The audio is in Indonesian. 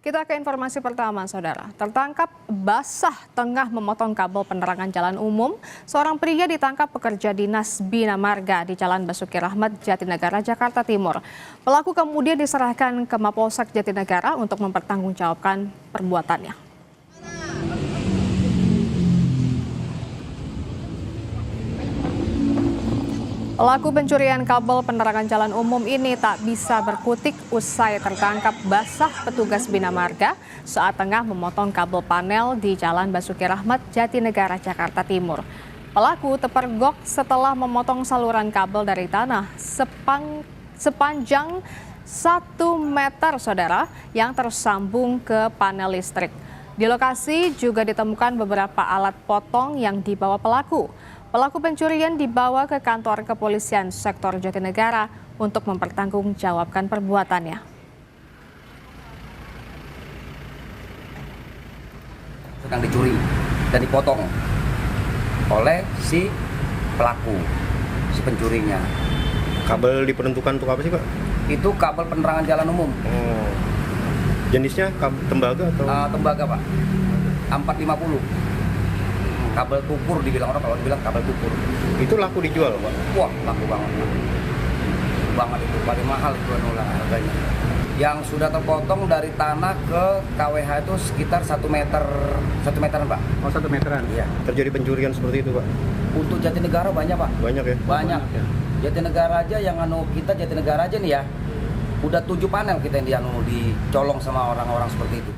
Kita ke informasi pertama, Saudara. Tertangkap basah tengah memotong kabel penerangan jalan umum, seorang pria ditangkap pekerja dinas Bina Marga di Jalan Basuki Rahmat, Jatinegara, Jakarta Timur. Pelaku kemudian diserahkan ke Mapolsek Jatinegara untuk mempertanggungjawabkan perbuatannya. Pelaku pencurian kabel penerangan jalan umum ini tak bisa berkutik usai tertangkap basah petugas Bina Marga saat tengah memotong kabel panel di Jalan Basuki Rahmat, Jatinegara, Jakarta Timur. Pelaku terpergok setelah memotong saluran kabel dari tanah sepanjang 1 meter, Saudara, yang tersambung ke panel listrik. Di lokasi juga ditemukan beberapa alat potong yang dibawa pelaku. Pelaku pencurian dibawa ke kantor kepolisian sektor Jatinegara untuk mempertanggungjawabkan perbuatannya. Sedang dicuri dan dipotong oleh si pelaku, si pencurinya. Kabel diperuntukkan untuk apa sih, Pak? Itu kabel penerangan jalan umum. Oh. Jenisnya tembaga atau? Tembaga, Pak. 450. Kabel tukur dibilang orang, kalau dibilang kabel tukur. Itu laku dijual, Pak? Wah, laku banget. Banget itu, paling mahal itu harganya. Yang sudah terpotong dari tanah ke KWH itu sekitar 1 meteran, Pak. Oh, 1 meteran? Iya. Terjadi pencurian seperti itu, Pak? Untuk Jatinegara banyak, Pak. Banyak ya? Banyak. Ya. Jatinegara aja yang kita Jatinegara aja nih ya. Udah 7 panel kita yang dicolong sama orang-orang seperti itu.